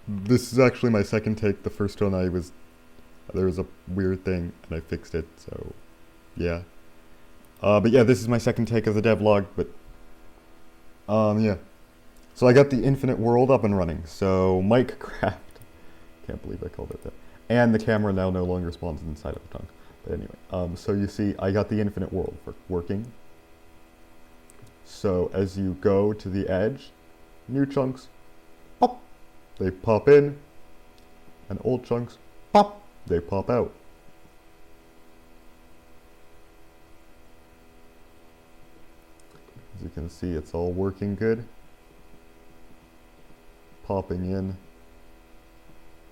This is actually my second take. The first one there was a weird thing and I fixed it, so yeah. But yeah, this is my second take of the devlog, but yeah. So I got the infinite world up and running. So Minecraft, can't believe I called it that. And the camera now no longer spawns inside of the tongue. But anyway, so you see, I got the infinite world working. So as you go to the edge, new chunks, pop, they pop in, and old chunks, pop, they pop out. As you can see, it's all working good. Popping in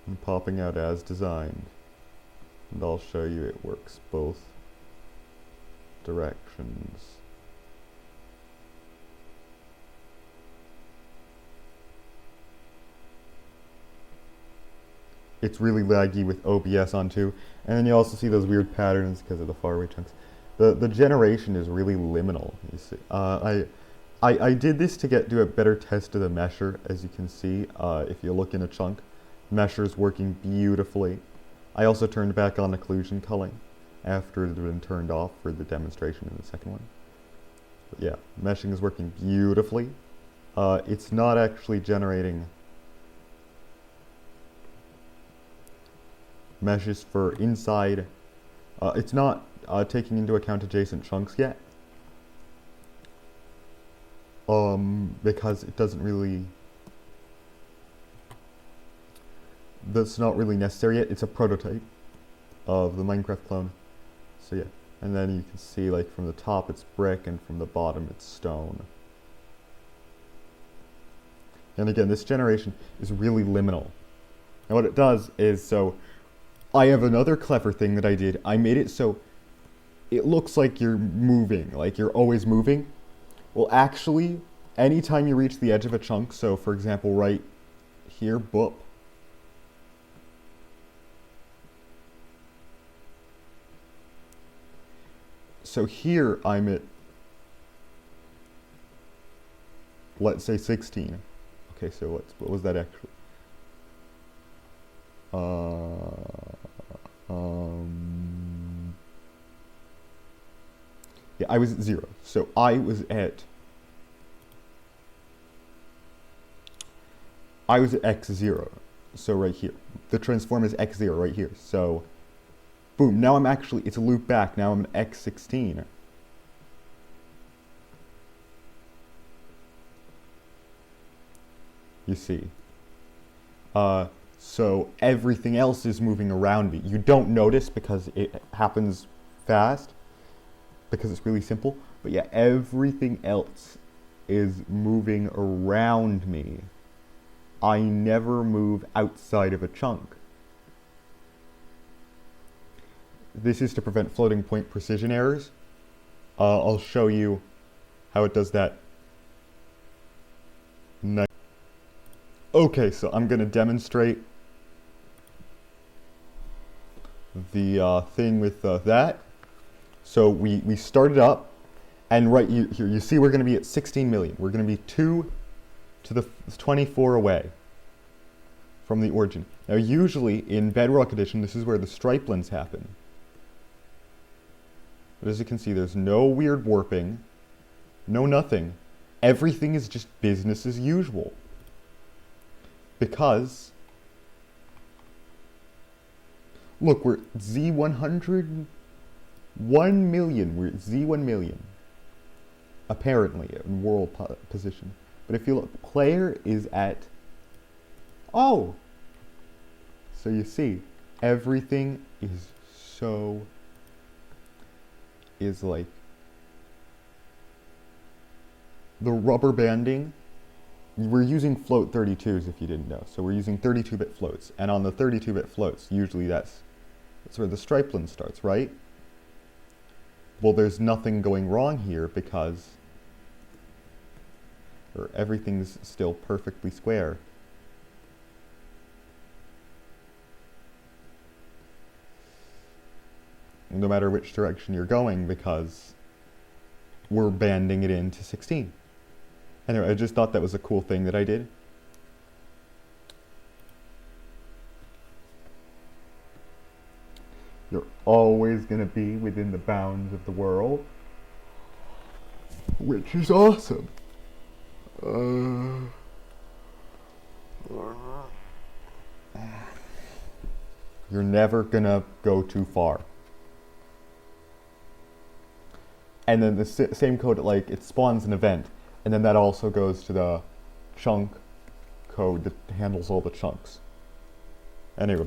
and popping out as designed. And I'll show you it works both directions. It's really laggy with OBS on too, and then you also see those weird patterns because of the faraway chunks. The generation is really liminal. You see, I did this to do a better test of the mesher. As you can see, if you look in a chunk, mesher's working beautifully. I also turned back on occlusion culling after it had been turned off for the demonstration in the second one. But yeah, meshing is working beautifully. It's not actually generating meshes for inside. It's not taking into account adjacent chunks yet. Because it doesn't really, that's not really necessary yet. It's a prototype of the Minecraft clone. So yeah, and then you can see like from the top it's brick and from the bottom it's stone. And again, this generation is really liminal. And what it does is, so I have another clever thing that I did. I made it so it looks like you're moving, like you're always moving. Well, actually, anytime you reach the edge of a chunk, so for example, right here, boop. So here I'm at, let's say 16. Okay, so what was that actually? Yeah, I was at 0. So I was at x0. So right here. The transform is x0 right here. So boom, now I'm actually, it's a loop back. Now I'm at x16. You see. So everything else is moving around me. You don't notice because it happens fast, because it's really simple. But yeah, everything else is moving around me. I never move outside of a chunk. This is to prevent floating point precision errors. I'll show you how it does that next. Okay, so I'm going to demonstrate the thing with that. So we started up, and right here you see we're going to be at 16 million. We're going to be 2 to the 24 away from the origin. Now usually in Bedrock Edition, this is where the stripelands happen. But as you can see, there's no weird warping, no nothing. Everything is just business as usual. Because, look, we're at Z100, 1 million, we're at Z1 million, apparently, in world position. But if you look, player is at, oh! So you see, everything is like, the rubber banding, we're using float 32s if you didn't know. So we're using 32-bit floats. And on the 32-bit floats, usually that's where the stripeland starts, right? Well, there's nothing going wrong here because everything's still perfectly square. No matter which direction you're going, because we're banding it into 16. Anyway, I just thought that was a cool thing that I did. You're always going to be within the bounds of the world, which is awesome. You're never gonna go too far. And then the same code, like, it spawns an event, and then that also goes to the chunk code that handles all the chunks. Anyway,